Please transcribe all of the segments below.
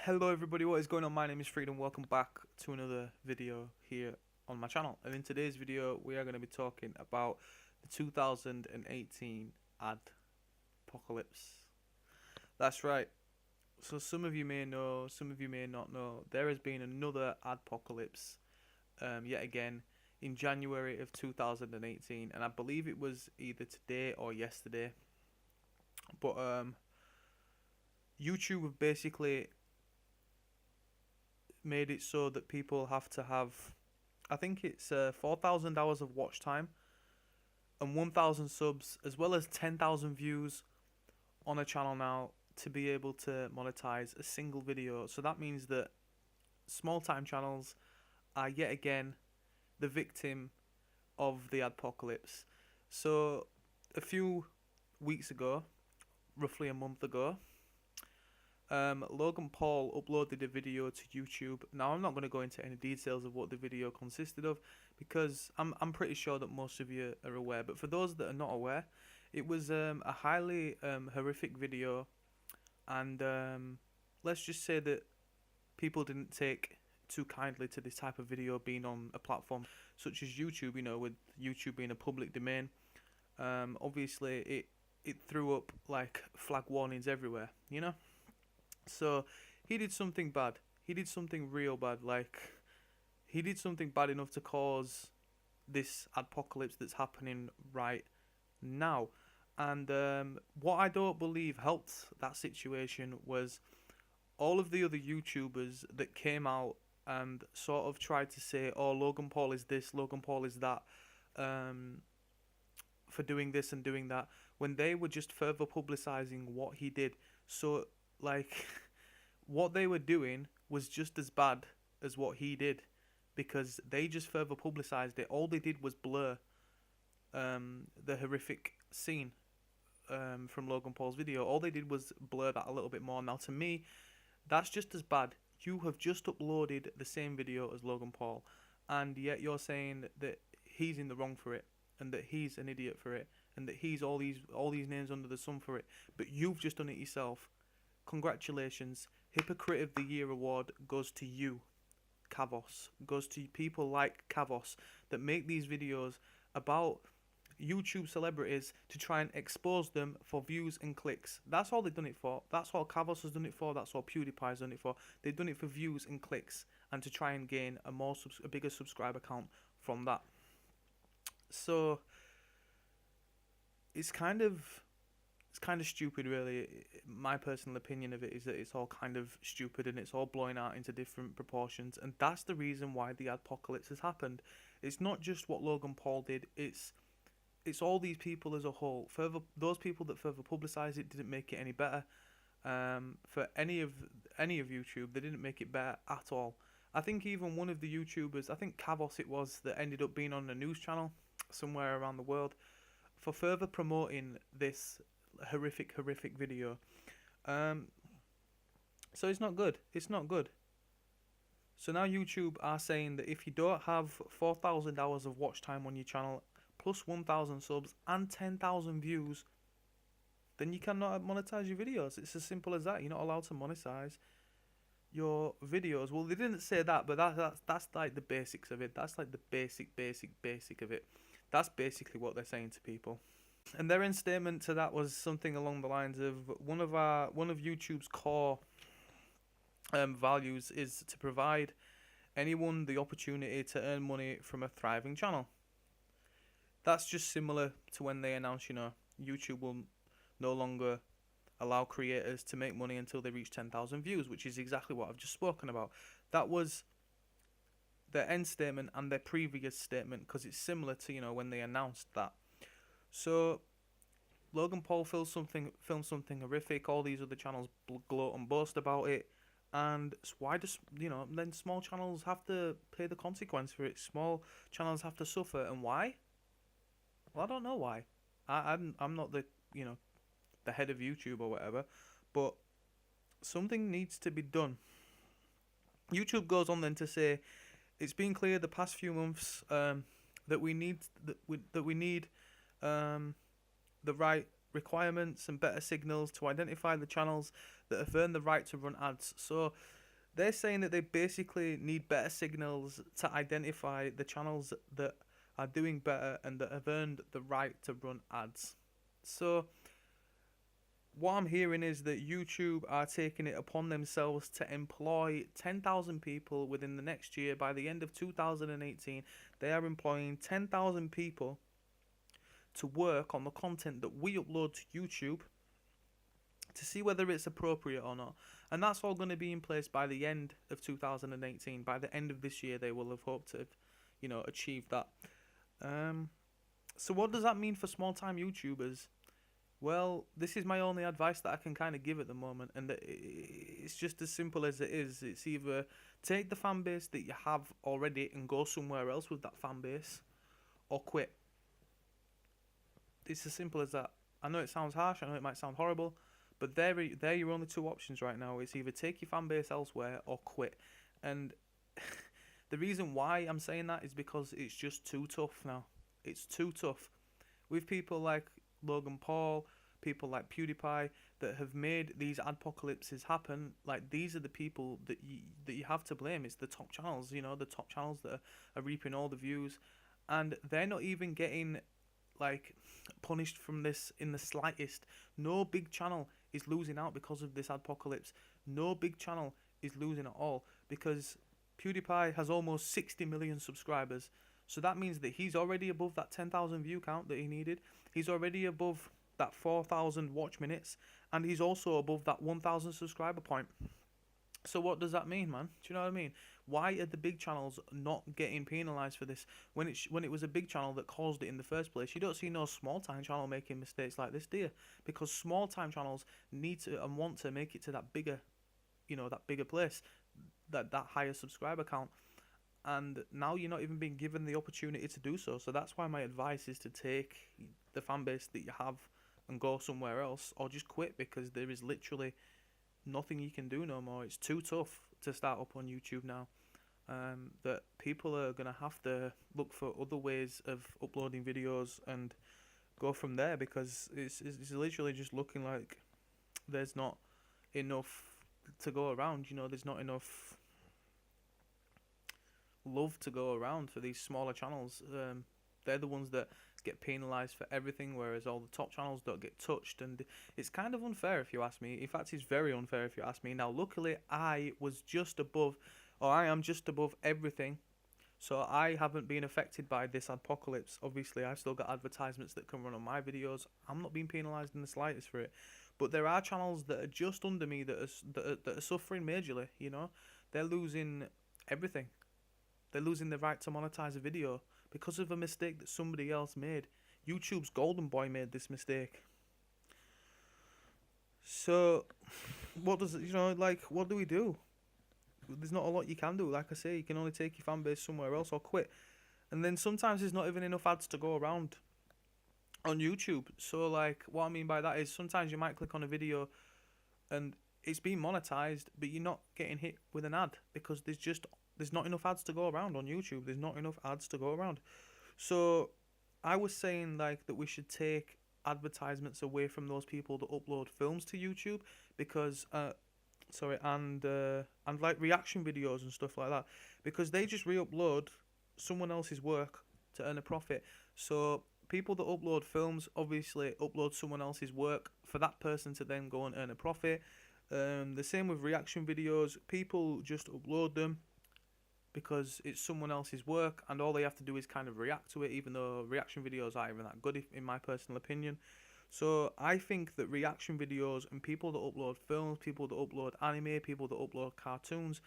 Hello everybody, what is going on? My name is Freedom. Welcome back to another video here on my channel. And in today's video we are going to be talking about the 2018 Adpocalypse. That's right. So some of you may know, some of you may not know, there has been another Adpocalypse yet again in January of 2018, and I believe it was either today or yesterday. But YouTube have basically made it so that people have to have, I think it's 4,000 hours of watch time and 1,000 subs, as well as 10,000 views on a channel now to be able to monetize a single video. So that means that small time channels are yet again the victim of the Adpocalypse. So a few weeks ago, roughly a month ago, Logan Paul uploaded a video to YouTube. Now I'm not going to go into any details of what the video consisted of because I'm pretty sure that most of you are aware. But for those that are not aware, it was a highly horrific video, and let's just say that people didn't take too kindly to this type of video being on a platform such as YouTube. You know, with YouTube being a public domain, obviously it threw up like flag warnings everywhere. You know. So he did something bad. He did something real bad. Like, he did something bad enough to cause this apocalypse that's happening right now. And what I don't believe helped that situation was all of the other YouTubers that came out and sort of tried to say, oh, Logan Paul is this, Logan Paul is that, for doing this and doing that, when they were just further publicizing what he did. So, like, what they were doing was just as bad as what he did, because they just further publicized it. All they did was blur the horrific scene from Logan Paul's video. All they did was blur that a little bit more. Now, to me, that's just as bad. You have just uploaded the same video as Logan Paul, and yet you're saying that he's in the wrong for it, and that he's an idiot for it, and that he's all these names under the sun for it. But you've just done it yourself. Congratulations. Hypocrite of the Year award goes to you, Kavos. Goes to people like Kavos that make these videos about YouTube celebrities to try and expose them for views and clicks. That's all they've done it for. That's all Kavos has done it for. That's all PewDiePie's done it for. They've done it for views and clicks, and to try and gain a bigger subscriber count from that. So it's kind of stupid, really. My personal opinion of it is that it's all kind of stupid, and it's all blowing out into different proportions, and that's the reason why the Adpocalypse has happened. It's not just what Logan Paul did, it's all these people as a whole. Those people that further publicized it didn't make it any better. For any of YouTube, they didn't make it better at all. I think even one of the YouTubers, I think Kavos it was, that ended up being on a news channel somewhere around the world for further promoting this horrific video. So it's not good. It's not good. So now YouTube are saying that if you don't have 4,000 hours of watch time on your channel, plus 1,000 subs and 10,000 views, then you cannot monetize your videos. It's as simple as that. You're not allowed to monetize your videos. Well, they didn't say that, but that's like the basics of it. That's like the basic of it. That's basically what they're saying to people. And their end statement to that was something along the lines of one of YouTube's core values is to provide anyone the opportunity to earn money from a thriving channel. That's just similar to when they announced, you know, YouTube will no longer allow creators to make money until they reach 10,000 views, which is exactly what I've just spoken about. That was their end statement and their previous statement, because it's similar to, you know, when they announced that. So Logan Paul filmed something horrific. All these other channels gloat and boast about it, and why does, you know, then small channels have to pay the consequence for it? Small channels have to suffer, and why? Well, I don't know why. I'm not the, you know, the head of YouTube or whatever, but something needs to be done. YouTube goes on then to say it's been clear the past few months that we need the right requirements and better signals to identify the channels that have earned the right to run ads. So they're saying that they basically need better signals to identify the channels that are doing better and that have earned the right to run ads. So what I'm hearing is that YouTube are taking it upon themselves to employ 10,000 people within the next year. By the end of 2018, they are employing 10,000 people to work on the content that we upload to YouTube to see whether it's appropriate or not. And that's all going to be in place by the end of 2018. By the end of this year, they will have hoped to have, achieved that. So what does that mean for small-time YouTubers? Well, this is my only advice that I can kind of give at the moment, and it's just as simple as it is. It's either take the fan base that you have already and go somewhere else with that fan base, or quit. It's as simple as that. I know it sounds harsh, I know it might sound horrible, but they're your only two options right now. It's either take your fan base elsewhere or quit. And the reason why I'm saying that is because it's just too tough now. It's too tough. With people like Logan Paul, people like PewDiePie that have made these adpocalypses happen, like these are the people that you have to blame. It's the top channels, the top channels that are reaping all the views, and they're not even getting like punished from this in the slightest. No big channel is losing out because of this adpocalypse. No big channel is losing at all because PewDiePie has almost 60 million subscribers. So that means that he's already above that 10,000 view count that he needed. He's already above that 4,000 watch minutes, and he's also above that 1,000 subscriber point. So what does that mean, man? Do you know what I mean? Why are the big channels not getting penalised for this when it was a big channel that caused it in the first place? You don't see no small-time channel making mistakes like this, do you? Because small-time channels need to and want to make it to that bigger, that bigger place, that higher subscriber count. And now you're not even being given the opportunity to do so. So that's why my advice is to take the fan base that you have and go somewhere else, or just quit, because there is literally nothing you can do no more. It's too tough to start up on YouTube now. That people are going to have to look for other ways of uploading videos and go from there, because it's literally just looking like there's not enough to go around. There's not enough love to go around for these smaller channels. They're the ones that get penalised for everything, whereas all the top channels don't get touched, and it's kind of unfair if you ask me. In fact, it's very unfair if you ask me. Now, luckily, I am just above everything, so I haven't been affected by this adpocalypse. Obviously, I've still got advertisements that can run on my videos. I'm not being penalised in the slightest for it, but there are channels that are just under me that are suffering majorly. They're losing everything. They're losing the right to monetize a video because of a mistake that somebody else made. YouTube's golden boy made this mistake. So, what do we do? There's not a lot you can do. Like I say, you can only take your fan base somewhere else or quit. And then sometimes there's not even enough ads to go around on YouTube. So, what I mean by that is sometimes you might click on a video and it's being monetized, but you're not getting hit with an ad because there's not enough ads to go around on YouTube. There's not enough ads to go around. So I was saying that we should take advertisements away from those people that upload films to YouTube, because and reaction videos and stuff like that, because they just re-upload someone else's work to earn a profit. So people that upload films obviously upload someone else's work for that person to then go and earn a profit. The same with reaction videos. People just upload them because it's someone else's work, and all they have to do is kind of react to it, even though reaction videos aren't even that good, in my personal opinion. So I think that reaction videos and people that upload films, people that upload anime, people that upload cartoons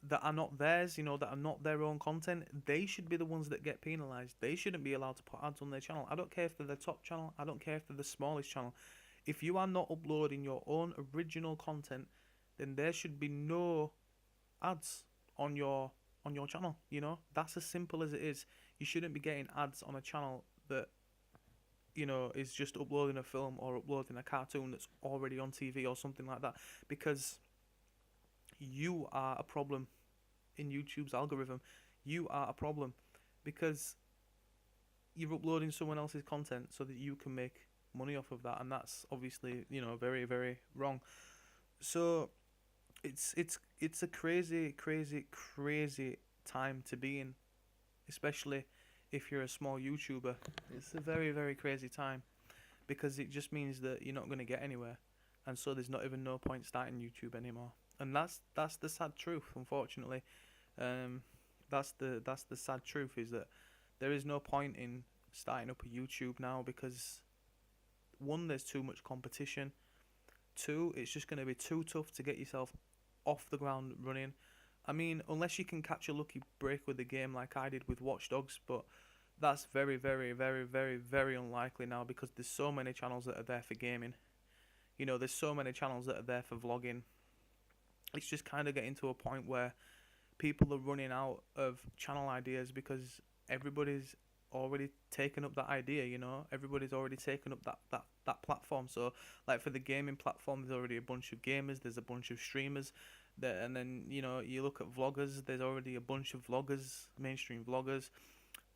that are not theirs, that are not their own content, they should be the ones that get penalised. They shouldn't be allowed to put ads on their channel. I don't care if they're the top channel. I don't care if they're the smallest channel. If you are not uploading your own original content, then there should be no ads on your channel. That's as simple as it is. You shouldn't be getting ads on a channel that is just uploading a film or uploading a cartoon that's already on TV or something like that, because you are a problem in YouTube's algorithm. You are a problem because you're uploading someone else's content so that you can make money off of that, and that's obviously, very, very wrong. So it's a crazy, crazy, crazy time to be in, especially if you're a small YouTuber. It's a very, very crazy time because it just means that you're not going to get anywhere, and so there's not even no point starting YouTube anymore. And that's the sad truth, unfortunately. Um, that's the sad truth, is that there is no point in starting up a YouTube now because one, there's too much competition. Two, it's just going to be too tough to get yourself off the ground running. I mean, unless you can catch a lucky break with the game like I did with Watch Dogs, but that's very, very, very, very, very unlikely now because there's so many channels that are there for gaming. There's so many channels that are there for vlogging. It's just kind of getting to a point where people are running out of channel ideas because everybody's already taken up that idea. Everybody's already taken up that platform. So like for the gaming platform, there's already a bunch of gamers, there's a bunch of streamers that, and then you look at vloggers, there's already a bunch of vloggers, mainstream vloggers,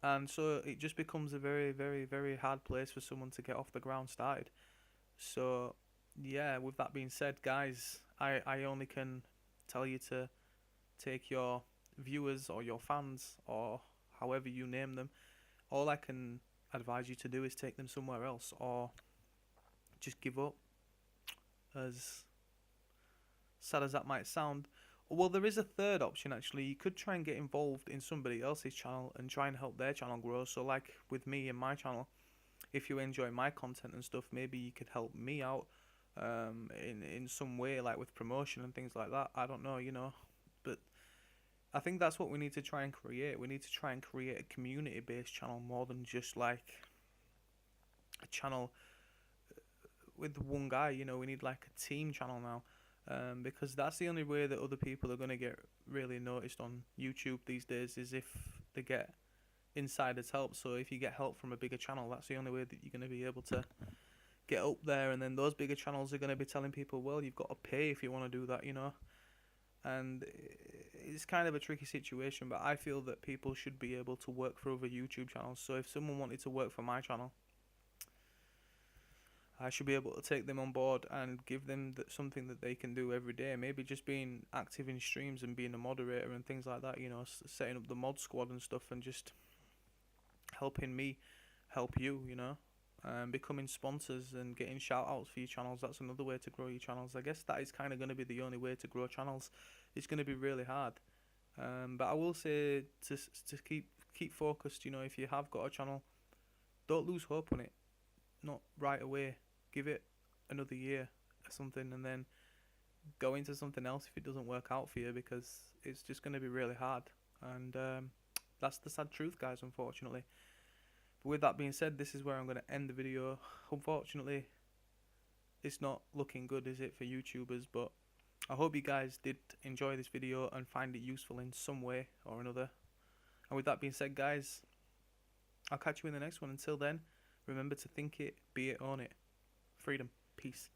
and so it just becomes a very, very, very hard place for someone to get off the ground started. So yeah, with that being said, guys, I only can tell you to take your viewers or your fans or however you name them, all I can advise you to do is take them somewhere else or just give up. As sad as that might sound. Well, there is a third option actually. You could try and get involved in somebody else's channel and try and help their channel grow. So like with me and my channel, if you enjoy my content and stuff, maybe you could help me out in some way, like with promotion and things like that. I don't know, but I think that's what we need to try and create. We need to try and create a community-based channel more than just like a channel with one guy. We need like a team channel now, because that's the only way that other people are going to get really noticed on YouTube these days, is if they get insiders help. So if you get help from a bigger channel, that's the only way that you're going to be able to get up there, and then those bigger channels are going to be telling people, well, you've got to pay if you want to do that, and it's kind of a tricky situation, but I feel that people should be able to work for other YouTube channels. So if someone wanted to work for my channel, I should be able to take them on board and give them something that they can do every day. Maybe just being active in streams and being a moderator and things like that, setting up the mod squad and stuff, and just helping me help you, becoming sponsors and getting shout outs for your channels. That's another way to grow your channels. I guess that is kind of going to be the only way to grow channels. It's going to be really hard, but I will say to keep focused. If you have got a channel, don't lose hope on it. Not right away. Give it another year or something, and then go into something else if it doesn't work out for you, because it's just going to be really hard. And that's the sad truth, guys, unfortunately. But with that being said, this is where I'm going to end the video. Unfortunately, it's not looking good, is it, for YouTubers? But I hope you guys did enjoy this video and find it useful in some way or another. And with that being said, guys, I'll catch you in the next one. Until then, remember to think it, be it, own it. Freedom. Peace.